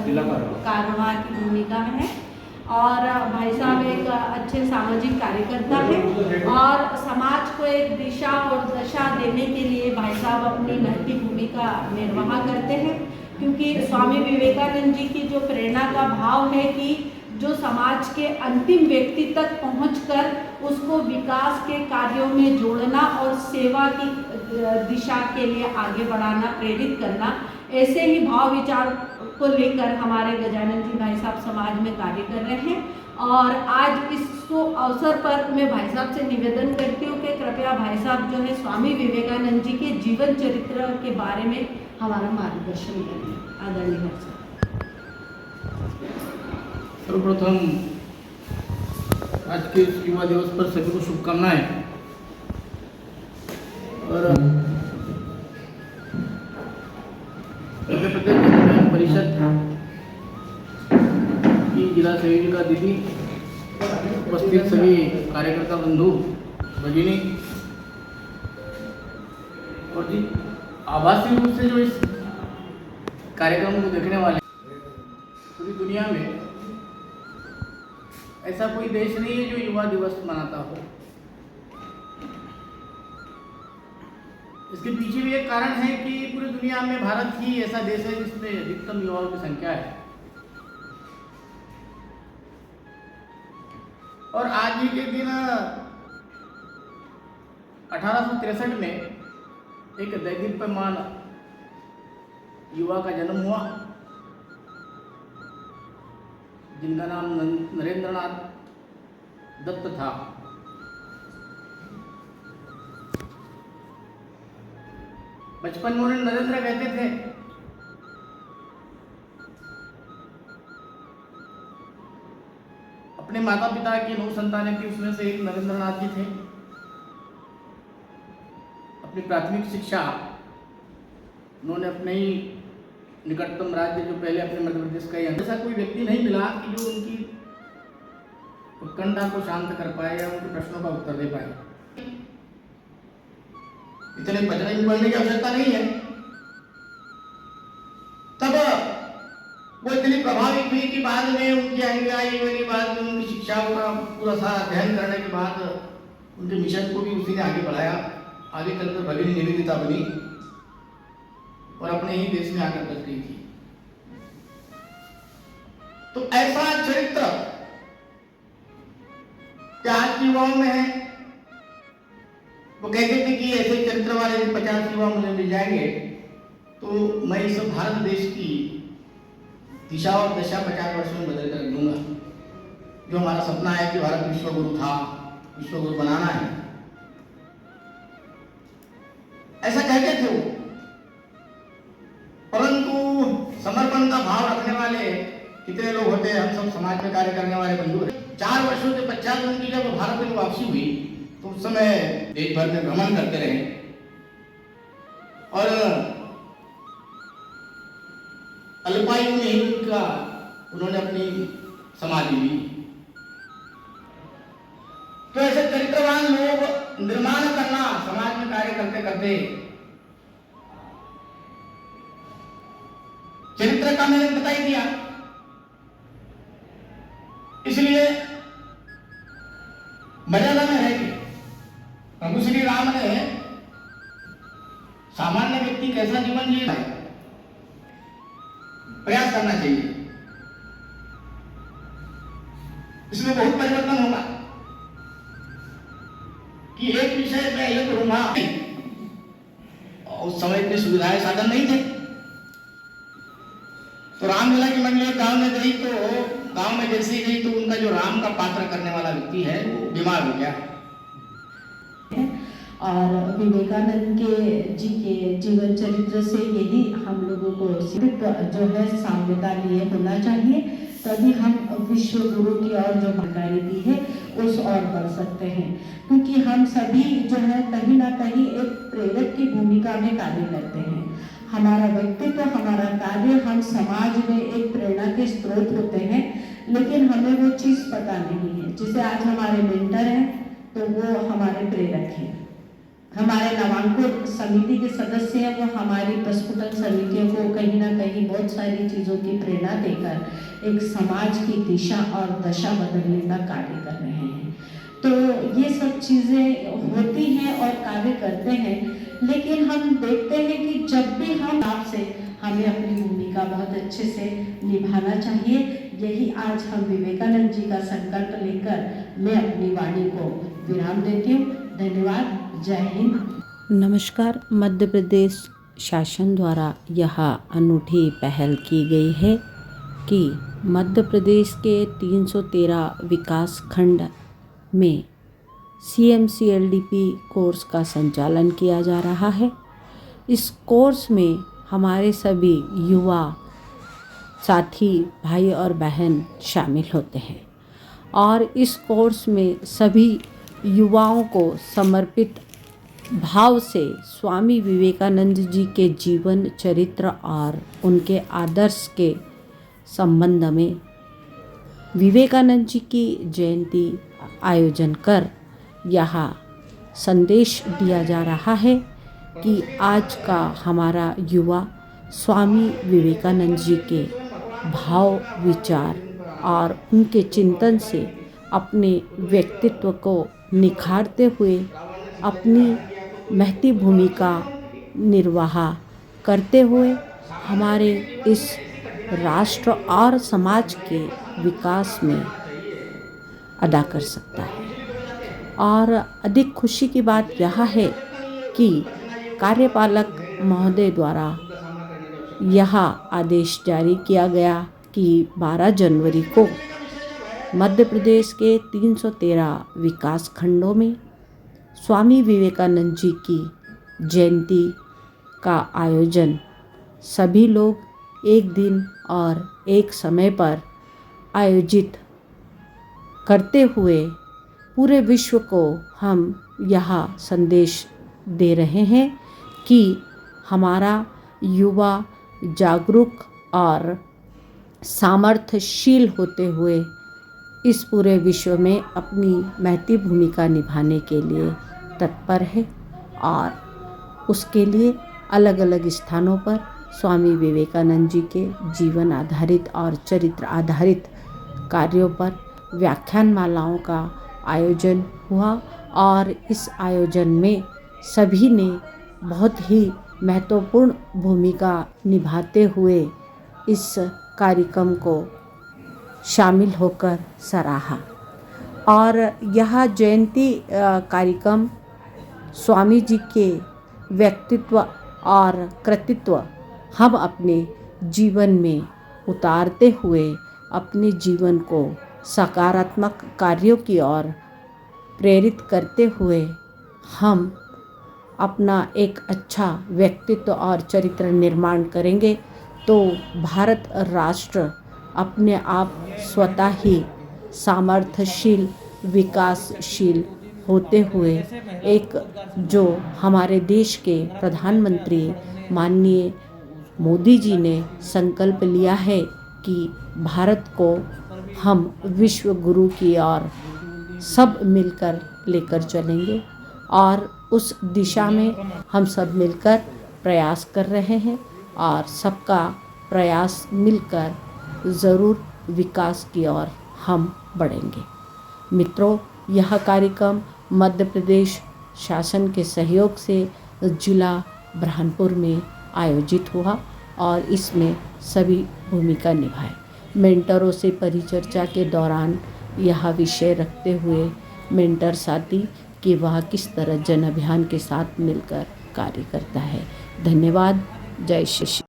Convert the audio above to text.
कारवां की भूमिका में है और भाई साहब एक अच्छे सामाजिक कार्यकर्ता है और समाज को एक दिशा और दशा देने के लिए भाई साहब अपनी महती भूमिका निर्वाह करते हैं, क्योंकि स्वामी विवेकानंद जी की जो प्रेरणा का भाव है कि जो समाज के अंतिम व्यक्ति तक पहुंचकर उसको विकास के कार्यों में जोड़ना और सेवा की दिशा के लिए आगे बढ़ाना, प्रेरित करना, ऐसे ही भाव विचार को लेकर हमारे गजानन जी भाई साहब समाज में कार्य कर रहे हैं। और आज इसको अवसर पर मैं भाई साहब से निवेदन करती हूँ कि कृपया भाई साहब जो है स्वामी विवेकानंद जी के जीवन चरित्र के बारे में हमारा मार्गदर्शन करें। आदरणीय भाई साहब। सर्वप्रथम आज के युवा दिवस पर सभी को शुभकामनाएं। और मध्य प्रदेश विज्ञान परिषद की जिला संयोजिका दीदी, उपस्थित सभी कार्यकर्ता बंधु भगिनी और जी आभासी रूप से जो इस कार्यक्रम को देखने वाले पूरी दुनिया में ऐसा कोई देश नहीं है जो युवा दिवस मनाता हो। इसके पीछे भी एक कारण है कि पूरी दुनिया में भारत ही ऐसा देश है जिसमें अधिकतम युवाओं की संख्या है। और आज ही के दिन 1863 में एक दैदीप्यमान युवा का जन्म हुआ जिनका नाम नरेंद्रनाथ दत्त था। बचपन में उन्हें नरेंद्र कहते थे। अपने माता पिता की 9 संतानें थी, उसमें से एक नरेंद्रनाथ जी थे। अपनी प्राथमिक शिक्षा उन्होंने अपने ही निकटतम राज्य जो पहले अपने मध्य प्रदेश का ही, ऐसा कोई व्यक्ति नहीं मिला कि जो उनकी उत्कंठा को शांत कर पाए या उनके प्रश्नों का उत्तर दे पाए। इतने पढ़ने की पढ़ने की आवश्यकता नहीं है। तब वो इतनी प्रभावित हुई कि बाद में उनकी अनुयायी बनी, बाद में उनकी शिक्षा का पूरा सा अध्ययन करने के बाद उनके मिशन को भी उसी ने आगे बढ़ाया। आगे चलकर भगिनी निवेदिता बनी और अपने ही देश में आकर बच गई थी। तो ऐसा चरित्र क्या आज की युवाओं में है? वो कहते थे कि ऐसे चरित्र वाले 50 युवा मुझे मिल जाएंगे तो मैं इस भारत देश की दिशा और दशा 50 वर्षों में बदल कर रख दूंगा। जो हमारा सपना है कि भारत विश्वगुरु था, विश्वगुरु बनाना है, ऐसा कहते थे वो। परंतु समर्पण का भाव रखने वाले कितने लोग होते हैं? हम सब समाज में कार्य करने वाले बंधु हैं। 4 वर्षों के पश्चात उनकी जब भारत में वापसी हुई तो उस समय देश भर में भ्रमण करते रहे और अल्पायु में ही उन्होंने अपनी समाधि ली। तो ऐसे चरित्रवान लोग निर्माण करना समाज में कार्य करते करते चरित्र का मैंने बता ही दिया। इसलिए मर्यादा में है कि प्रभु श्री राम ने सामान्य व्यक्ति कैसा जीवन जिए प्रयास करना चाहिए। इसमें बहुत परिवर्तन होगा कि एक विषय में ये करूंगा। उस समय इतनी सुविधाएं साधन नहीं थे। तो रामलीला की मंडली गांव में गई तो गांव में जैसे ही गई तो उनका जो राम का पात्र करने वाला व्यक्ति है वो बीमार हो गया। और विवेकानंद के जी के जीवन चरित्र से यही हम लोगों को जो है साम्यता लिए होना चाहिए, तभी हम विश्व गुरु की और जो जानकारी दी है उस और बढ़ सकते हैं। क्योंकि हम सभी जो है कहीं ना कहीं एक प्रेरक की भूमिका में कार्य करते हैं। हमारा व्यक्तित्व, हमारा कार्य, हम समाज में एक प्रेरणा के स्रोत होते हैं, लेकिन हमें वो चीज़ पता नहीं है। जैसे आज हमारे मेंटर हैं तो वो हमारे प्रेरक हैं। हमारे नवांकुर समिति के सदस्य हैं, वो हमारी प्रस्फुटन समितियों को कहीं ना कहीं बहुत सारी चीज़ों की प्रेरणा देकर एक समाज की दिशा और दशा बदलने का कार्य कर रहे हैं। तो ये सब चीज़ें होती हैं और कार्य करते हैं, लेकिन हम देखते हैं कि जब भी हम आपसे हमें अपनी भूमिका बहुत अच्छे से निभाना चाहिए। यही आज हम विवेकानंद जी का संकल्प लेकर मैं अपनी वाणी को विराम देती हूँ। धन्यवाद। जय हिंद। नमस्कार। मध्य प्रदेश शासन द्वारा यह अनूठी पहल की गई है कि मध्य प्रदेश के 313 विकास खंड में CMCLDP कोर्स का संचालन किया जा रहा है। इस कोर्स में हमारे सभी युवा साथी भाई और बहन शामिल होते हैं और इस कोर्स में सभी युवाओं को समर्पित भाव से स्वामी विवेकानंद जी के जीवन चरित्र और उनके आदर्श के संबंध में विवेकानंद जी की जयंती आयोजन कर यहाँ संदेश दिया जा रहा है कि आज का हमारा युवा स्वामी विवेकानंद जी के भाव विचार और उनके चिंतन से अपने व्यक्तित्व को निखारते हुए अपनी महती भूमिका निर्वाह करते हुए हमारे इस राष्ट्र और समाज के विकास में अदा कर सकता है। और अधिक खुशी की बात यह है कि कार्यपालक महोदय द्वारा यह आदेश जारी किया गया कि 12 जनवरी को मध्य प्रदेश के 313 विकास खंडों में स्वामी विवेकानंद जी की जयंती का आयोजन सभी लोग एक दिन और एक समय पर आयोजित करते हुए पूरे विश्व को हम यह संदेश दे रहे हैं कि हमारा युवा जागरूक और सामर्थ्यशील होते हुए इस पूरे विश्व में अपनी महती भूमिका निभाने के लिए तत्पर है और उसके लिए अलग अलग स्थानों पर स्वामी विवेकानंद जी के जीवन आधारित और चरित्र आधारित कार्यों पर व्याख्यान मालाओं का आयोजन हुआ और इस आयोजन में सभी ने बहुत ही महत्वपूर्ण भूमिका निभाते हुए इस कार्यक्रम को शामिल होकर सराहा। और यह जयंती कार्यक्रम स्वामी जी के व्यक्तित्व और कृतित्व हम अपने जीवन में उतारते हुए अपने जीवन को सकारात्मक कार्यों की ओर प्रेरित करते हुए हम अपना एक अच्छा व्यक्तित्व और चरित्र निर्माण करेंगे तो भारत राष्ट्र अपने आप स्वतः ही सामर्थ्यशील विकासशील होते हुए एक जो हमारे देश के प्रधानमंत्री माननीय मोदी जी ने संकल्प लिया है कि भारत को हम विश्व गुरु की ओर सब मिलकर लेकर चलेंगे और उस दिशा में हम सब मिलकर प्रयास कर रहे हैं और सबका प्रयास मिलकर ज़रूर विकास की ओर हम बढ़ेंगे। मित्रों, यह कार्यक्रम मध्य प्रदेश शासन के सहयोग से जिला बुरहानपुर में आयोजित हुआ और इसमें सभी भूमिका निभाए। मेंटरों से परिचर्चा के दौरान यह विषय रखते हुए मेंटर साथी कि वह किस तरह जन अभियान के साथ मिलकर कार्य करता है। धन्यवाद। जय श्री